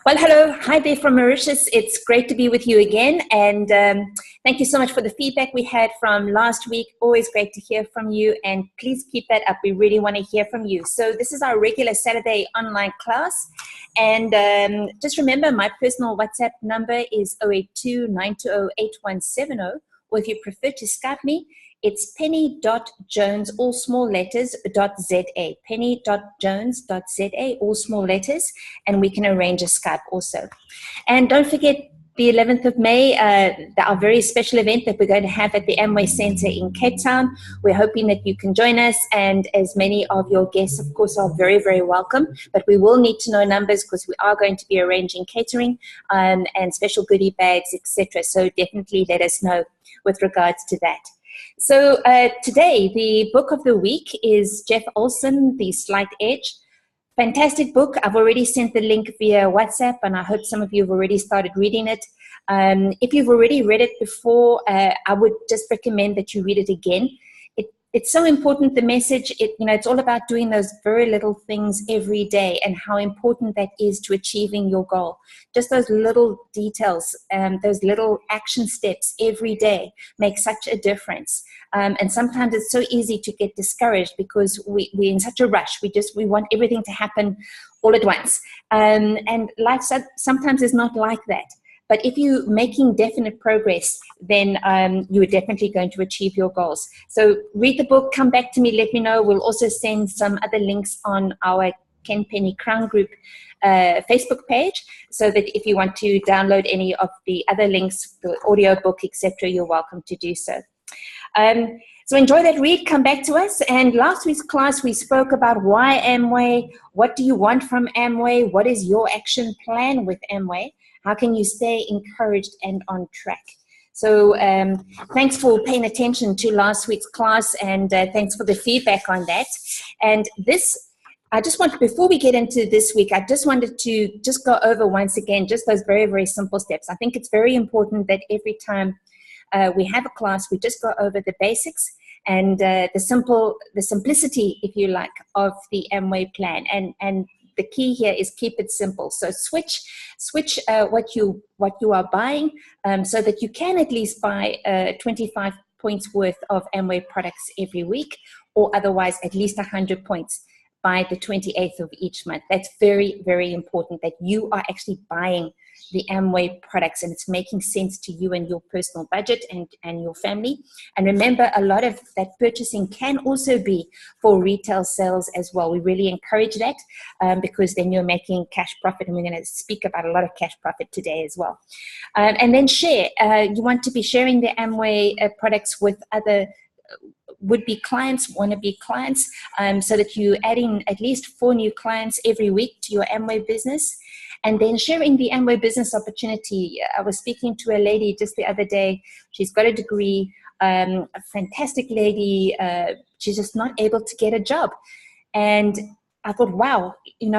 Well, hello. Hi there from Mauritius. It's great to be with you again. And thank you so much for the feedback we had from last week. Always great to hear from you. And please keep that up. We really want to hear from you. So this is our regular Saturday online class. And just remember, my personal WhatsApp number is 082-920-8170. Or if you prefer to Skype me, it's penny.jones, all small letters, .za, penny.jones.za, all small letters, and we can arrange a Skype also. And don't forget the 11th of May, our very special event that we're going to have at the Amway Center in Cape Town. We're hoping that you can join us, and as many of your guests, of course, are very, very welcome, but we will need to know numbers because we are going to be arranging catering and special goodie bags, etc. So definitely let us know with regards to that. So today, the book of the week is Jeff Olson, The Slight Edge. Fantastic book. I've already sent the link via WhatsApp, and I hope some of you have already started reading it. If you've already read it before, I would just recommend that you read it again. It's so important, the message. It's all about doing those very little things every day and how important that is to achieving your goal. Just those little details, those little action steps every day make such a difference. And sometimes it's so easy to get discouraged because we're in such a rush. We want everything to happen all at once. And life sometimes is not like that. But if you're making definite progress, then you are definitely going to achieve your goals. So read the book, come back to me, let me know. We'll also send some other links on our Ken Penny Crown Group Facebook page, so that if you want to download any of the other links, the audio book, etc., you're welcome to do so. So enjoy that read, come back to us. And last week's class, we spoke about why Amway, what do you want from Amway, what is your action plan with Amway, how can you stay encouraged and on track. So thanks for paying attention to last week's class, and thanks for the feedback on that. And I just want, before we get into this week, I just wanted to just go over once again, just those very, very simple steps. I think it's very important that every time we have a class, we just go over the basics and the simplicity, if you like, of the Amway plan. And the key here is keep it simple. So switch what you are buying so that you can at least buy 25 points worth of Amway products every week, or otherwise at least 100 points by the 28th of each month. That's very, very important, that you are actually buying the Amway products and it's making sense to you and your personal budget and your family. And remember, a lot of that purchasing can also be for retail sales as well. We really encourage that because then you're making cash profit, and we're going to speak about a lot of cash profit today as well. And then share. You want to be sharing the Amway products with other would-be clients, wanna-be clients, so that you're adding at least 4 new clients every week to your Amway business. And then sharing the Amway business opportunity. I was speaking to a lady just the other day. She's got a degree, a fantastic lady. She's just not able to get a job. And I thought, wow,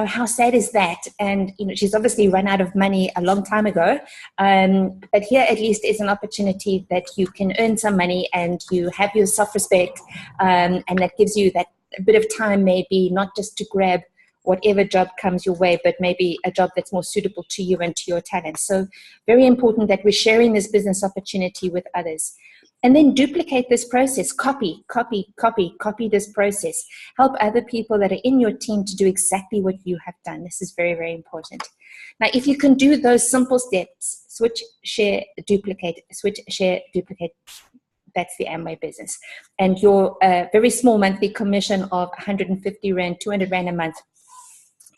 how sad is that? And, she's obviously run out of money a long time ago. But here at least is an opportunity that you can earn some money and you have your self-respect. And that gives you that a bit of time, maybe not just to grab whatever job comes your way, but maybe a job that's more suitable to you and to your talents. So very important that we're sharing this business opportunity with others. And then duplicate this process, copy this process. Help other people that are in your team to do exactly what you have done. This is very, very important. Now, if you can do those simple steps, switch, share, duplicate, that's the Amway business. And your very small monthly commission of 150 Rand, 200 Rand a month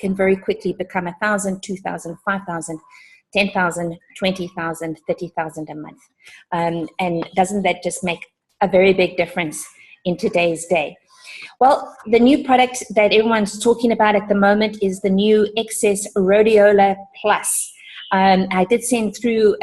can very quickly become 1,000, 2,000, 5,000, 10,000, 20,000, 30,000 a month. And doesn't that just make a very big difference in today's day? Well, the new product that everyone's talking about at the moment is the new XS Rhodiola Plus. I did send through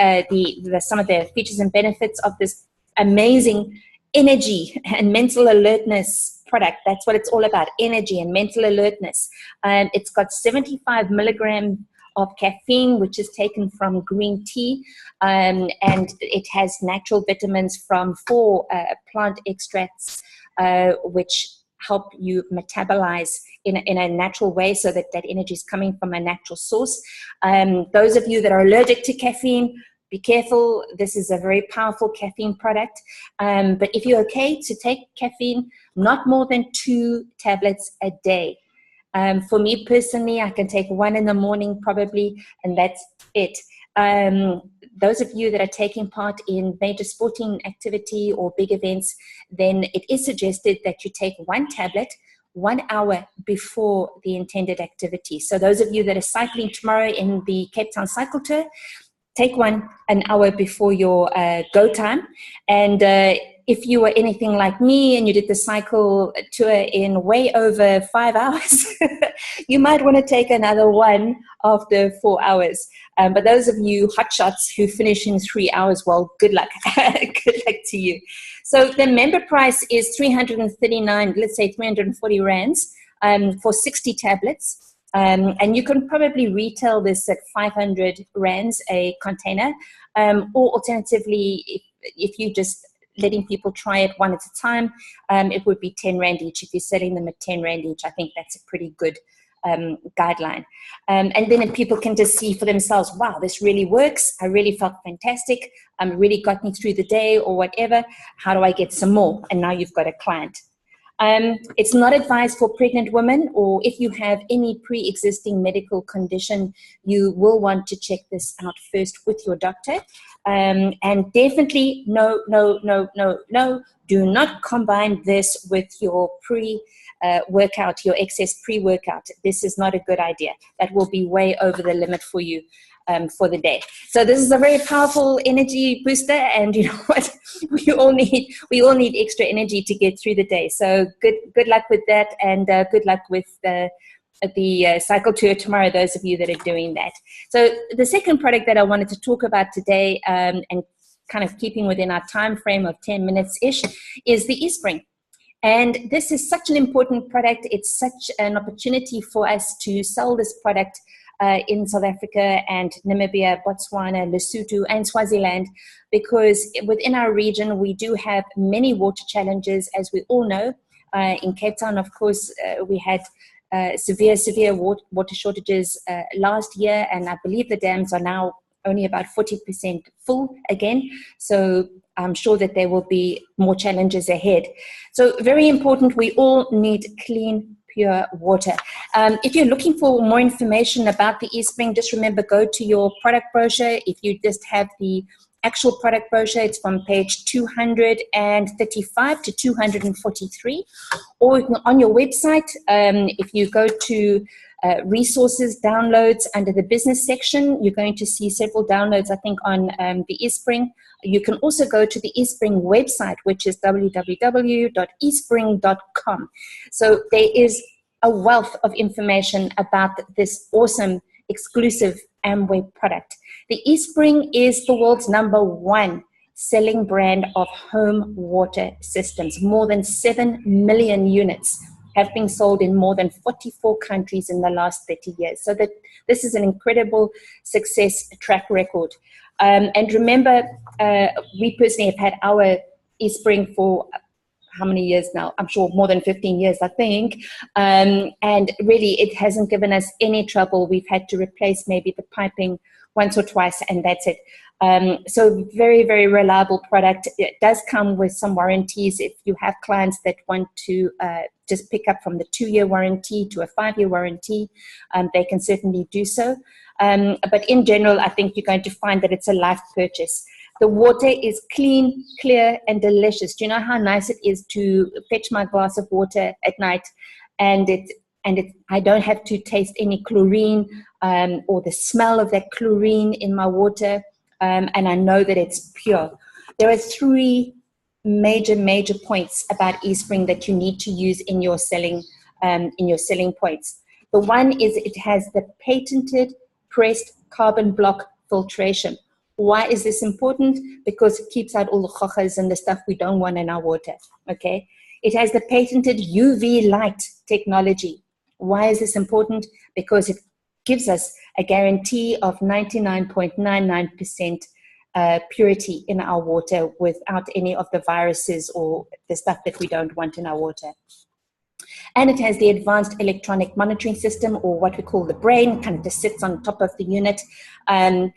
some of the features and benefits of this amazing energy and mental alertness product. That's what it's all about, energy and mental alertness. It's got 75 milligrams of caffeine, which is taken from green tea, and it has natural vitamins from 4 plant extracts, which help you metabolize in a natural way, so that that energy is coming from a natural source. Those of you that are allergic to caffeine, be careful. This is a very powerful caffeine product. But if you're okay to take caffeine, not more than 2 tablets a day. For me personally, I can take 1 in the morning probably, and that's it. Those of you that are taking part in major sporting activity or big events, then it is suggested that you take 1 tablet 1 hour before the intended activity. So those of you that are cycling tomorrow in the Cape Town Cycle Tour, take 1 an hour before your go time. And if you were anything like me and you did the cycle tour in way over 5 hours, you might want to take another 1 after 4 hours. But those of you hotshots who finish in 3 hours, well, good luck. Good luck to you. So the member price is 339, let's say 340 rands for 60 tablets. And you can probably retail this at 500 rands a container, or alternatively, if you just letting people try it 1 at a time, it would be 10 rand each. If you're selling them at 10 rand each, I think that's a pretty good guideline. And then if people can just see for themselves, wow, this really works. I really felt fantastic. Really got me through the day or whatever. How do I get some more? And now you've got a client. It's not advised for pregnant women, or if you have any pre-existing medical condition, you will want to check this out first with your doctor. And definitely no, do not combine this with your workout, your XS pre-workout. This is not a good idea. That will be way over the limit for you. For the day. So this is a very powerful energy booster, and you know what, we all need extra energy to get through the day. So good luck with that, and good luck with the cycle tour tomorrow, those of you that are doing that. So the second product that I wanted to talk about today, and kind of keeping within our time frame of 10 minutes ish, is the eSpring. And this is such an important product. It's such an opportunity for us to sell this product in South Africa and Namibia, Botswana, Lesotho, and Swaziland, because within our region we do have many water challenges, as we all know. In Cape Town, of course, we had severe water shortages last year, and I believe the dams are now only about 40% full again. So I'm sure that there will be more challenges ahead. So very important, we all need clean, pure water. If you're looking for more information about the eSpring, just remember, go to your product brochure. If you just have the actual product brochure, it's from page 235 to 243. Or on your website, if you go to resources, downloads, under the business section, you're going to see several downloads, I think, on the eSpring. You can also go to the eSpring website, which is www.espring.com. So there is a wealth of information about this awesome, exclusive Amway product. The eSpring is the world's #1 selling brand of home water systems. More than 7 million units have been sold in more than 44 countries in the last 30 years. So that this is an incredible success track record. And remember, we personally have had our eSpring for how many years now? I'm sure more than 15 years, I think. And really, it hasn't given us any trouble. We've had to replace maybe the piping once or twice, and that's it. So very, very reliable product. It does come with some warranties. If you have clients that want to just pick up from the 2-year warranty to a 5-year warranty, they can certainly do so. But in general, I think you're going to find that it's a life purchase. The water is clean, clear, and delicious. Do you know how nice it is to fetch my glass of water at night, and I don't have to taste any chlorine or the smell of that chlorine in my water, and I know that it's pure. There are 3 major points about eSpring that you need to use in your selling points. The one is it has the patented pressed carbon block filtration. Why is this important? Because it keeps out all the chochas and the stuff we don't want in our water, okay? It has the patented UV light technology. Why is this important? Because it gives us a guarantee of 99.99% purity in our water without any of the viruses or the stuff that we don't want in our water. And it has the advanced electronic monitoring system, or what we call the brain, kind of just sits on top of the unit. And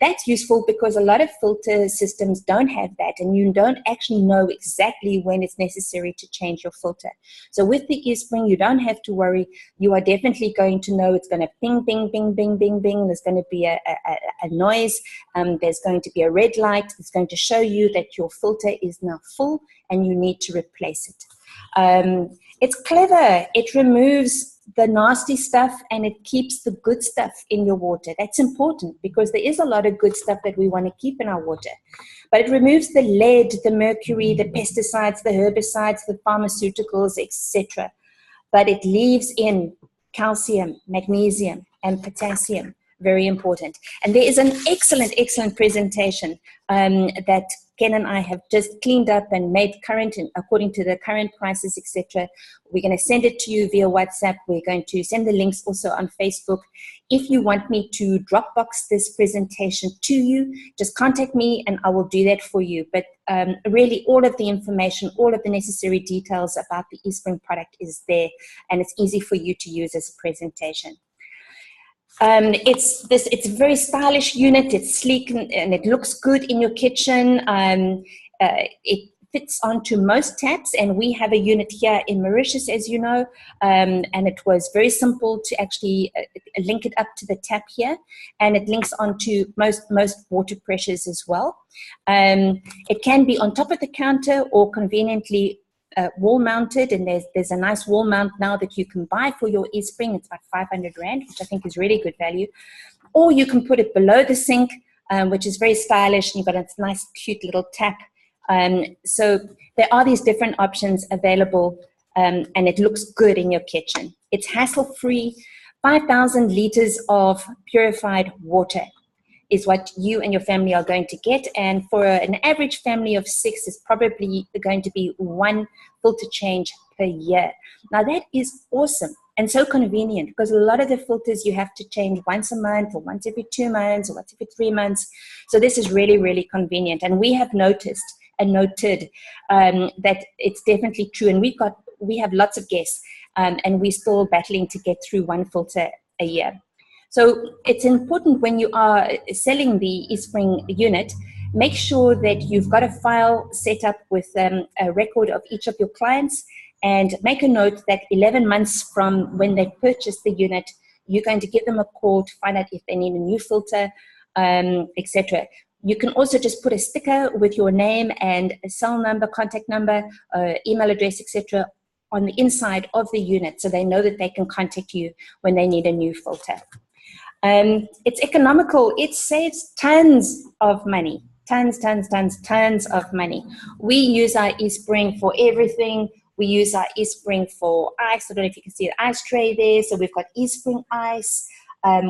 that's useful because a lot of filter systems don't have that, and you don't actually know exactly when it's necessary to change your filter. So with the eSpring, you don't have to worry. You are definitely going to know it's going to ping, bing, bing, bing, bing, bing. There's going to be a noise. There's going to be a red light. It's going to show you that your filter is now full and you need to replace it. It's clever. It removes the nasty stuff and it keeps the good stuff in your water. That's important because there is a lot of good stuff that we want to keep in our water. But it removes the lead, the mercury, the pesticides, the herbicides, the pharmaceuticals, etc. But it leaves in calcium, magnesium, and potassium. Very important. And there is an excellent, excellent presentation that Ken and I have just cleaned up and made current and according to the current prices, etc. We're going to send it to you via WhatsApp. We're going to send the links also on Facebook. If you want me to Dropbox this presentation to you, just contact me and I will do that for you. But really all of the information, all of the necessary details about the eSpring product is there, and it's easy for you to use as a presentation. It's a very stylish unit. It's sleek and it looks good in your kitchen. It fits onto most taps, and we have a unit here in Mauritius, as you know, and it was very simple to actually link it up to the tap here, and it links onto most water pressures as well. It can be on top of the counter or conveniently wall mounted, and there's a nice wall mount now that you can buy for your eSpring. It's about 500 Rand, which I think is really good value. Or you can put it below the sink, which is very stylish, and you've got a nice cute little tap. So there are these different options available, and it looks good in your kitchen. It's hassle-free. 5,000 liters of purified water is what you and your family are going to get. And for an average family of 6, is probably going to be 1 filter change per year. Now that is awesome and so convenient, because a lot of the filters you have to change once a month or once every 2 months or once every 3 months. So this is really, really convenient. And we have noticed and noted that it's definitely true. And we have lots of guests and we're still battling to get through 1 filter a year. So it's important when you are selling the eSpring unit, make sure that you've got a file set up with a record of each of your clients, and make a note that 11 months from when they purchased the unit, you're going to give them a call to find out if they need a new filter, etc. You can also just put a sticker with your name and a cell number, contact number, email address, etc. on the inside of the unit, so they know that they can contact you when they need a new filter. It's economical. It saves tons of money, tons of money. We use our eSpring for everything. We use our eSpring for ice. I don't know if you can see the ice tray there. So we've got eSpring ice.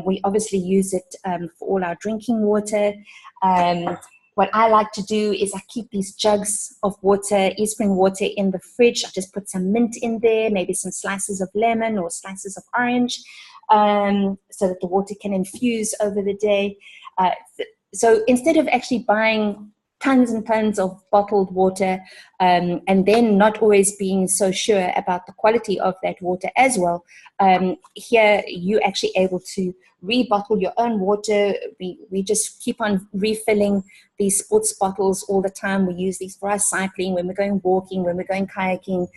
We obviously use it for all our drinking water. What I like to do is I keep these jugs of water, eSpring water, in the fridge. I just put some mint in there, maybe some slices of lemon or slices of orange, so that the water can infuse over the day. So instead of actually buying tons and tons of bottled water and then not always being so sure about the quality of that water as well, here you're actually able to rebottle your own water. We just keep on refilling these sports bottles all the time. We use these for our cycling, when we're going walking, when we're going kayaking,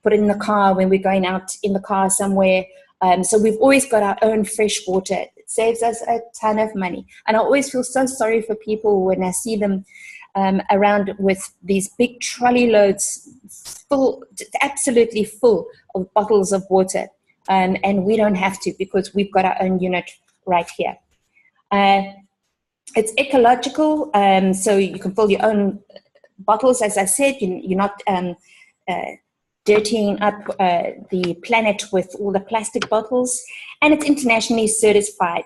put it in the car when we're going out in the car somewhere. So we've always got our own fresh water. It saves us a ton of money. And I always feel so sorry for people when I see them around with these big trolley loads full, absolutely full of bottles of water. And we don't have to, because we've got our own unit right here. It's ecological, so you can fill your own bottles. As I said, you're not dirtying up the planet with all the plastic bottles, and it's internationally certified.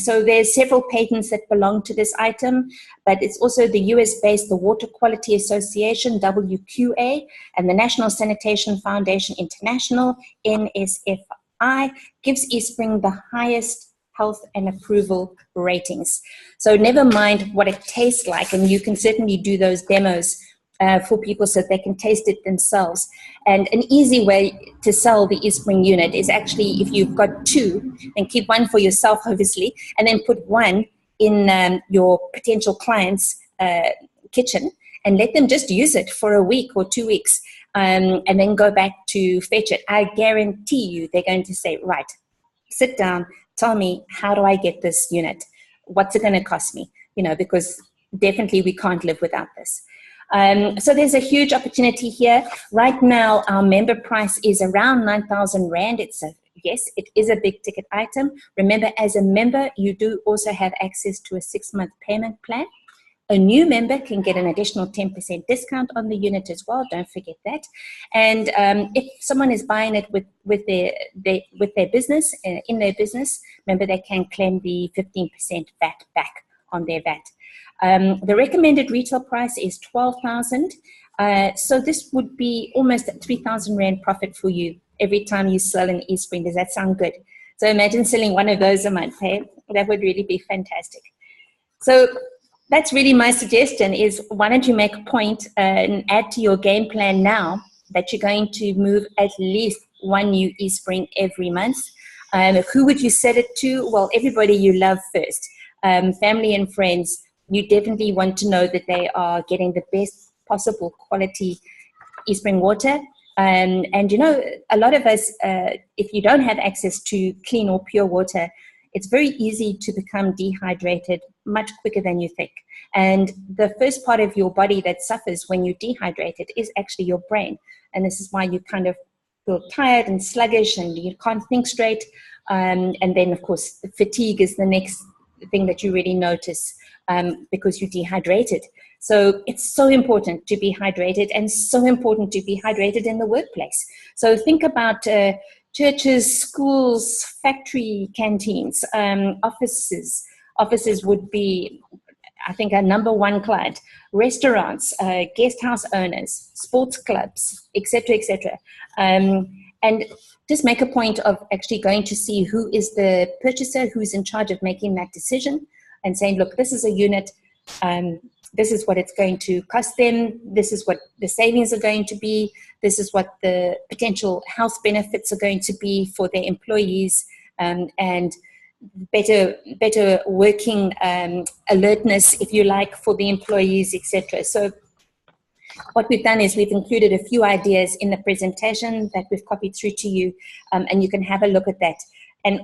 So there's several patents that belong to this item, but it's also the US-based, the Water Quality Association, WQA, and the National Sanitation Foundation International, NSFI, gives eSpring the highest health and approval ratings. So never mind what it tastes like, and you can certainly do those demos for people so they can taste it themselves. And an easy way to sell the eSpring unit is actually, if you've got two, then keep one for yourself, obviously, and then put one in your potential client's kitchen and let them just use it for a week or 2 weeks, and then go back to fetch it. I guarantee you they're going to say, right, sit down, tell me, how do I get this unit? What's it going to cost me? You know, because definitely we can't live without this. So there's a huge opportunity here. Right now, our member price is around 9,000 Rand. Yes, it is a big ticket item. Remember, as a member, you do also have access to a 6-month payment plan. A new member can get an additional 10% discount on the unit as well. Don't forget that. And if someone is buying it with their business, in their business, remember they can claim the 15% VAT back on their VAT. The recommended retail price is 12,000. So this would be almost a 3,000 Rand profit for you every time you sell an eSpring. Does that sound good? So imagine selling one of those a month. Hey? That would really be fantastic. So that's really my suggestion is, why don't you make a point and add to your game plan now that you're going to move at least one new eSpring every month. Who would you sell it to? Well, everybody you love first. Family and friends. You definitely want to know that they are getting the best possible quality eSpring water. And you know, a lot of us, if you don't have access to clean or pure water, it's very easy to become dehydrated much quicker than you think. And the first part of your body that suffers when you're dehydrated is actually your brain. And this is why you kind of feel tired and sluggish and you can't think straight. And then, of course, fatigue is the next thing that you really notice because you're dehydrated. So it's so important to be hydrated, and so important to be hydrated in the workplace. So think about churches, schools, factory canteens, offices. Offices would be, I think, our number one client. Restaurants, guest house owners, sports clubs, etc., etc. And just make a point of actually going to see who is the purchaser, who's in charge of making that decision, and saying, look, this is a unit, this is what it's going to cost them, this is what the savings are going to be, this is what the potential health benefits are going to be for their employees, and better working alertness, if you like, for the employees, etc. So what we've done is we've included a few ideas in the presentation that we've copied through to you, and you can have a look at that. And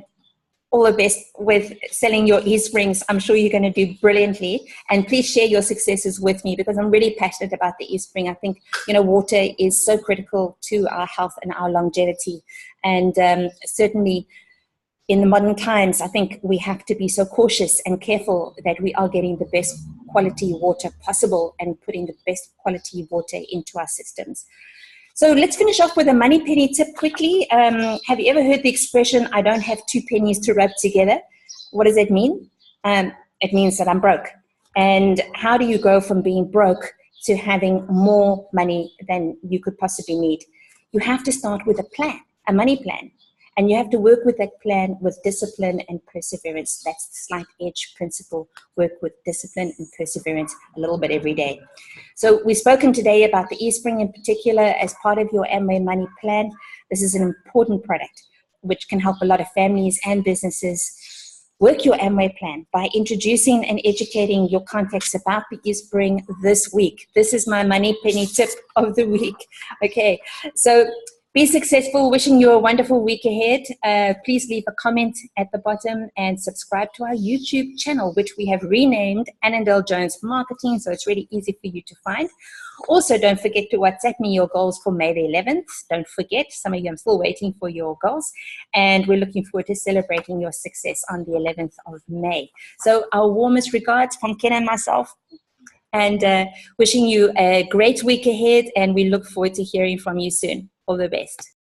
all the best with selling your eSprings. I'm sure you're going to do brilliantly. And please share your successes with me, because I'm really passionate about the eSpring. I think, you know, water is so critical to our health and our longevity. And certainly in the modern times, I think we have to be so cautious and careful that we are getting the best quality water possible and putting the best quality water into our systems. So let's finish off with a money penny tip quickly. Have you ever heard the expression, I don't have two pennies to rub together? What does that mean? It means that I'm broke. And how do you go from being broke to having more money than you could possibly need? You have to start with a plan, a money plan. And you have to work with that plan with discipline and perseverance. That's the slight edge principle. Work with discipline and perseverance a little bit every day. So we've spoken today about the eSpring in particular as part of your Amway Money Plan. This is an important product which can help a lot of families and businesses work your Amway plan by introducing and educating your contacts about the eSpring this week. This is my money penny tip of the week. Okay, so be successful. Wishing you a wonderful week ahead. Please leave a comment at the bottom and subscribe to our YouTube channel, which we have renamed Annandale-Jones Marketing, so it's really easy for you to find. Also, don't forget to WhatsApp me your goals for May the 11th. Don't forget, some of you, I'm still waiting for your goals, and we're looking forward to celebrating your success on the 11th of May. So our warmest regards from Ken and myself, and wishing you a great week ahead, and we look forward to hearing from you soon. All the best.